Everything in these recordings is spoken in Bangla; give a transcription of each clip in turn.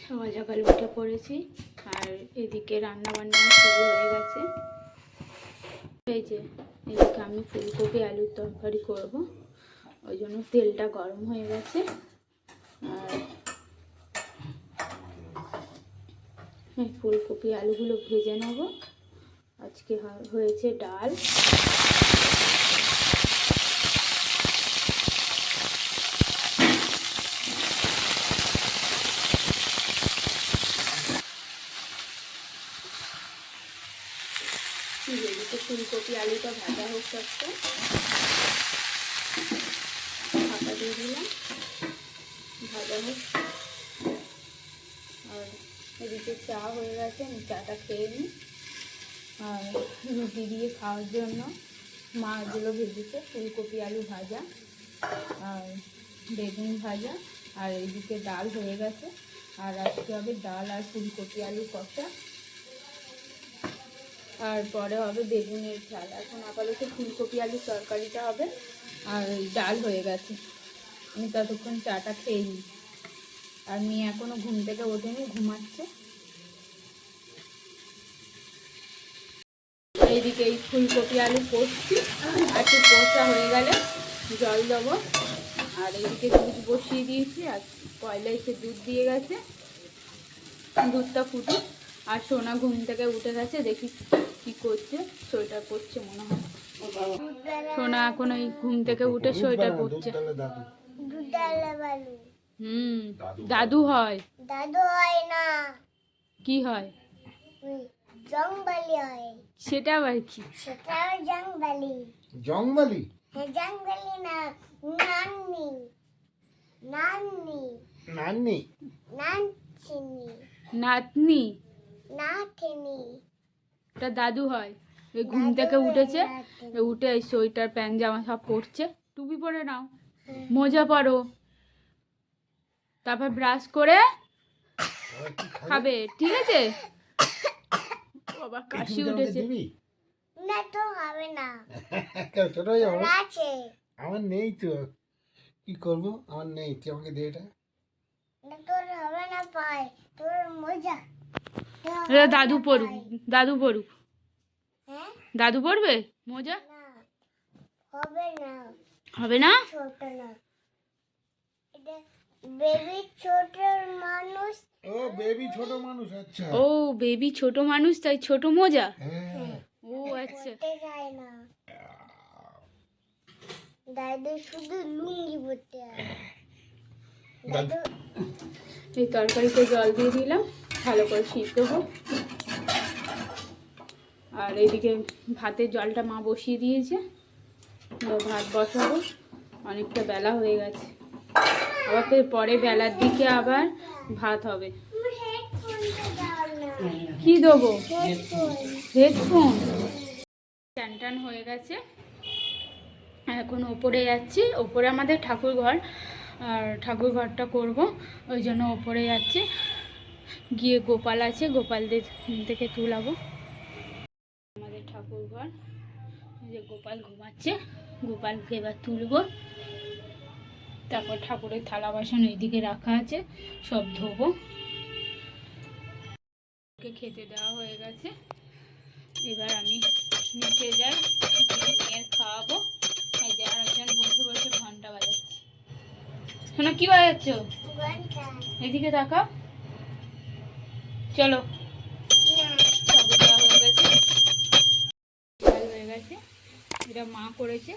সকাল সকাল উঠে পড়েছি আর এদিকে রান্না বান্না শুরু হয়ে গেছে। এই যে এদিকে আমি ফুলকপি আলুর তরকারি করব, ওই জন্য তেলটা গরম হয়ে গেছে। আর ফুলকপি আলুগুলো ভেজে নেব। আজকে হয়েছে ডাল, এদিকে ফুলকপি আলুটা ভাজা হোক, একটা ঢাকা দিয়ে দিলাম, ভাজা হোক। আর এদিকে চা হয়ে গেছে, আমি চাটা খেয়ে নিই। আর রুটি দিয়ে খাওয়ার জন্য মাছগুলো ভেজেছে, ফুলকপি আলু ভাজা আর বেগুন ভাজা, আর এদিকে ডাল হয়ে গেছে। আর আজকে হবে ডাল আর ফুলকপি আলু কষা, আর পরে হবে বেগুনের ঝাল। এখন আপাতত ফুলকপি আলুর তরকারিটা হবে আর ডাল হয়ে গেছে। আমি ততক্ষণ চাটা খেয়ে নিই। আর মেয়ে এখনো ঘুম থেকে ওঠেনি, ঘুমাচ্ছে। এইদিকে এই ফুলকপি আলু কষছি, আর একটু কষা হয়ে গেলে জল দেবো। আর এইদিকে দুধ বসিয়ে দিয়েছি, আর কয়লা এসে দুধ দিয়ে গেছে, দুধটা ফুটে। আর সোনা ঘুম থেকে উঠে গেছে, দেখি কি করছে, সোয়েটার পরছে মনে হয়। সোনা এখন ওই ঘুম থেকে উঠে সোয়েটার পরছে। দাদু হয়? দাদু হয় না, কি হয়? জঙ্গলি হয়। সেটা আবার কি? সেটা জঙ্গলি। জঙ্গলি? জঙ্গলি না, নান্নি। নান্নি। নান্নি? নানচিনি। নাতনি? নাতনি। এটা দাদু হয়। এই ঘুম থেকে উঠেছে, উঠে এই সোয়েটার প্যান্ট জামা সব পরছে। টুপি পরে নাও, মোজা পরো, তারপর ব্রাশ করে খাবে, ঠিক আছে? বাবা কাশি উঠেছে। না তো হবে না, ছোট হয়ে যাবে। আছে আমার, নেই তো, কি করব? আমার নেই, তুই আমাকে দে এটা। না তোর হবে না, পাই তোর মজা। এটা দাদু পড়ুক, দাদু পড়ুক। হ্যাঁ দাদু পড়বে মোজা? না হবে না। হবে না? ছোট না, এটা বেবি ছোট মানুষ। ও বেবি ছোট মানুষ, আচ্ছা। ও বেবি ছোট মানুষ, তাই ছোট মোজা। হ্যাঁ ও আচ্ছা। পড়তে যায় না, দাদু শুধু লুঙ্গি পরতে হয়। দাদু এই তরকারিতে জল দিয়ে দিলাম, ভালো করে সিদ্ধ হোক। আর এইদিকে ভাতের জলটা মা বসিয়ে দিয়েছে, ভাত বসাবো। অনেকটা বেলা হয়ে গেছে, আবার পরে বেলার দিকে আবার ভাত হবে। কি দেবো? হেডফোন। টান টান হয়ে গেছে, এখন ওপরে যাচ্ছি। ওপরে আমাদের ঠাকুর ঘর, আর ঠাকুর ঘরটা করব, ওই জন্য ওপরে যাচ্ছি। গিয়ে গোপাল আছে, গোপালদের থেকে তুলাবো। আমাদের ঠাকুর ঘর, যে গোপাল ঘুমাচ্ছে, গোপালকে এবার তুলবো। তারপর ঠাকুরের থালা বাসন এইদিকে রাখা আছে, সব ধোবো। খেতে দেওয়া হয়ে গেছে, এবার আমি নিচে যাই, মেয়ের খাওয়াবো। এই যে আরেকজন বসে বসে ঘন্টা বাজাচ্ছে। শোনা কি বাজাচ্ছ? এদিকে তাকাও, চলো। ঠাকুর দেওয়া হয়ে গেছে, ঝাল হয়ে গেছে, এটা মা করেছে।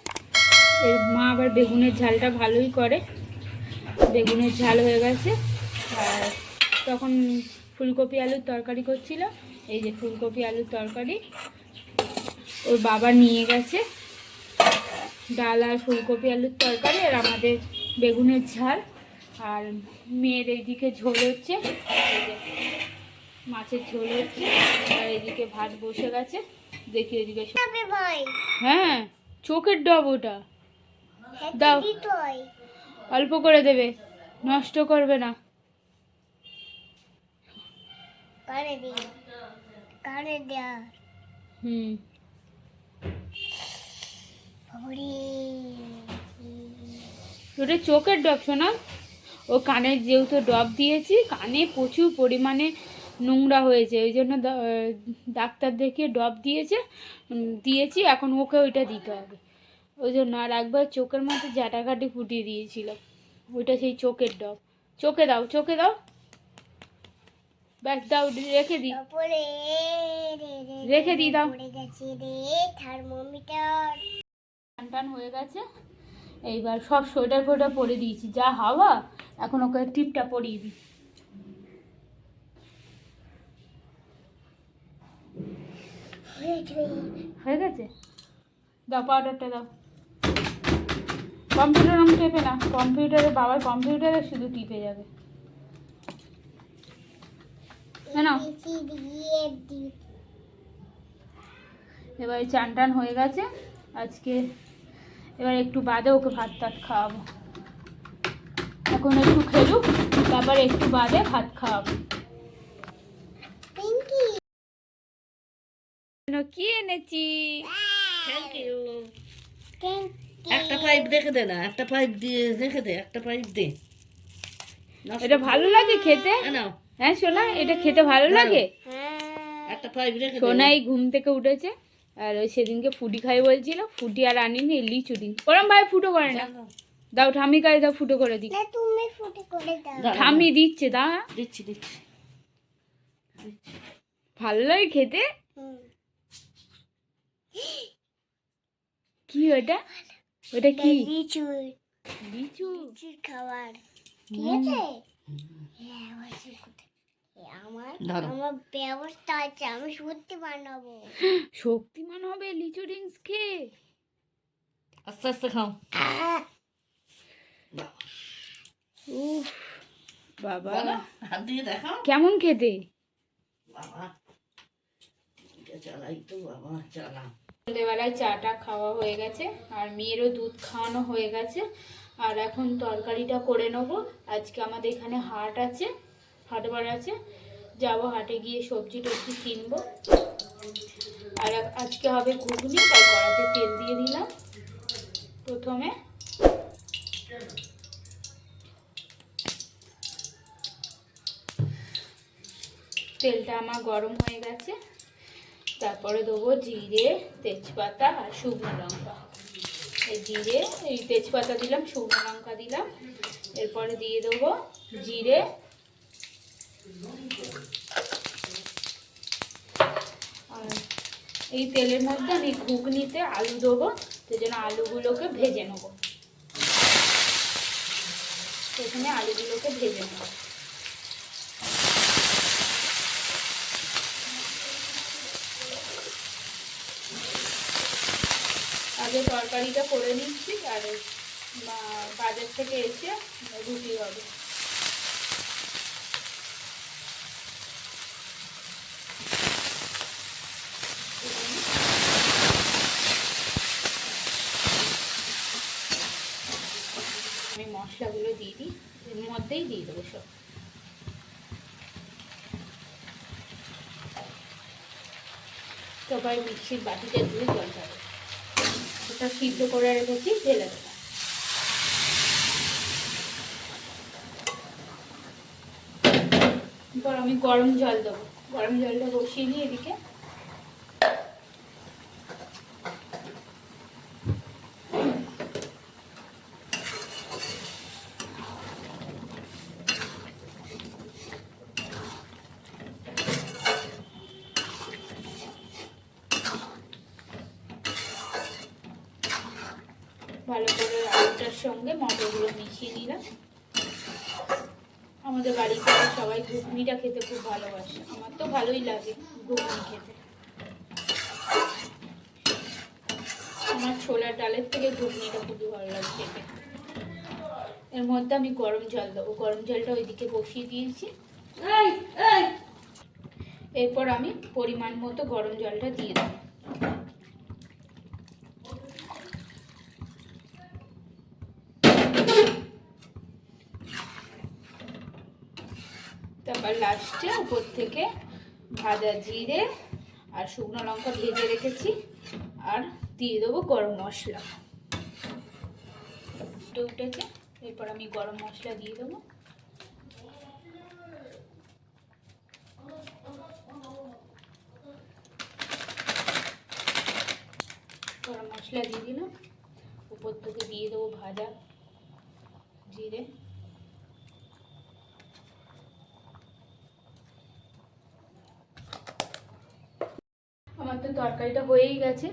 এর মা আবার বেগুনের ঝালটা ভালোই করে। বেগুনের ঝাল হয়ে গেছে। আর তখন ফুলকপি আলুর তরকারি করছিল, এই যে ফুলকপি আলুর তরকারি ওর বাবা নিয়ে গেছে। ডাল আর ফুলকপি আলুর তরকারি, আর আমাদের বেগুনের ঝাল। আর মেয়ের এইদিকে ঝোল হচ্ছে, মাছের ঝোল হচ্ছে। আর এইদিকে ভাত বসে গেছে, দেখি এদিকে। হ্যাঁ চোখের ডব, ওটা দাও, অল্প করে দেবে, নষ্ট করবে না। ওটা চোখের ডব শোনা, ও কানে যেহেতু ডব দিয়েছি, কানে প্রচুর পরিমাণে নোংরা হয়েছে, ওই জন্য ডাক্তার দেখিয়ে ডব দিয়েছি। এখন ওকে ওইটা দিতে হবে, ওই জন্য। আর একবার চোখের মধ্যে জাটাকাটি ফুটিয়ে দিয়েছিল, ওইটা সেই চোখের ডব। চোখে দাও ব্যাস, দাও, রেখে দিই দাও। টান হয়ে গেছে, এইবার সব সোয়েটার ফোয়েটার পরে দিয়েছি, যা হাওয়া। এখন ওকে টিপটা পরিয়ে দিই। হয়ে গেছে, দাও পাউডারটা দাও। কম্পিউটার আমি টেপে না, বাবার কম্পিউটারে শুধু টিপে যাবে। এবার চান টান হয়ে গেছে আজকে। এবার একটু বাদে ওকে ভাত টাত খাওয়াবো। এখন একটু খেলুক, তারপর একটু বাদে ভাত খাওয়াবো। কি এনেছি? Thank you. একটা পাইপ রেখে দে না, একটা পাইপ দিয়ে রেখে দে, একটা পাইপ দে। এটা ভালো লাগে খেতে? হ্যাঁ সোনা, এটা খেতে ভালো লাগে। একটা পাইপ রেখে দে। সোনা এই ঘুম থেকে উঠেছে, আর ওই সেদিনকে ফুটি খাই বলছিল, ফুটি আর আনিনি, লিচু দিন। ওরম ভাই ফুটো করে না, দাও ঠামি কাজ দাও, ফুটো করে দিই। তুমি ফুটো করে দাও। ঠামি দিচ্ছে, দা দিচ্ছি। ভালো লাগে খেতে। কি ওটা? ওটা কি? লিচু খাবার। ঠিক আছে, আমার ব্যবস্থা আছে, আমি সত্যি বানাবো। শক্তিমান হবে লিচু ড্রিঙ্কস খেয়ে। আস্তে আস্তে খাও। উফ বাবা, হাত দিয়ে দেখাও কেমন খেতে। বাবা, চালাই তো বাবা, চালা। সন্ধ্যেবেলায় চাটা খাওয়া হয়ে গেছে, আর মেয়েরও দুধ খাওয়ানো হয়ে গেছে। আর এখন তরকারিটা করে নেবো। আজকে আমাদের এখানে হাট আছে, হাটবার আছে, যাবো হাটে গিয়ে সবজি টবজি কিনবো। আর আজকে হবে ঘুগনি, তাই কড়াতে তেল দিয়ে দিলাম। প্রথমে তেলটা আমার গরম হয়ে গেছে, তারপরে দেবো জিরে, তেজপাতা আর শুকনো লঙ্কা। এই জিরে, এই তেজপাতা দিলাম, শুকনো লঙ্কা দিলাম, এরপরে দিয়ে দেবো জিরে, আর এই তেলের মধ্যে আমি ঘুগনিতে আলু দেবো, সেই জন্য আলুগুলোকে ভেজে নেবো। প্রথমে আলুগুলোকে ভেজে নেবো। আগে তরকারিটা করে নিচ্ছি, আর বাজার থেকে এসে রুটি হবে। আমি মশলাগুলো দিয়ে দিই, এর মধ্যেই দিয়ে দেবো সব। সবাই মিক্সির বাটিতে ধুয়ে জল খাবে, ওটা সিদ্ধ করে রেখেছি, ঢেলে দেবো। এরপর আমি গরম জল দেবো, গরম জলটা বসিয়ে নিই এদিকে। ভালো করে আলুটার সঙ্গে মটরগুলো মিশিয়ে নিলাম। আমাদের বাড়িতে সবাই ঘুগনিটা খেতে খুব ভালোবাসে, আমার তো ভালোই লাগে ঘুগনি খেতে। আমার ছোলার ডালের থেকে ঘুগনিটা খুবই ভালো লাগে খেতে। এর মধ্যে আমি গরম জল দেবো, গরম জলটা ওইদিকে বসিয়ে দিয়েছি। এরপর আমি পরিমাণ মতো গরম জলটা দিয়ে দেবো। তারপর লাস্টে উপর থেকে ভাজা জিরে আর শুকনো লঙ্কা ভেজে রেখেছি, আর দিয়ে দেবো গরম মশলা। উঠেছে, এরপর আমি গরম মশলা দিয়ে দেবো। গরম মশলা দিয়ে দিলাম, উপর থেকে দিয়ে দেবো ভাজা জিরে। আমার তো তরকারিটা হয়েই গেছে,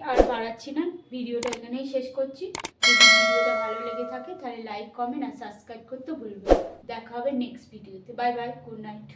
আর বাড়াচ্ছি না, ভিডিওটা এখানেই শেষ করছি। যদি ভিডিওটা ভালো লেগে থাকে তাহলে লাইক, কমেন্ট আর সাবস্ক্রাইব করতে ভুলবেন। দেখা হবে নেক্সট ভিডিওতে। Bye bye, good night.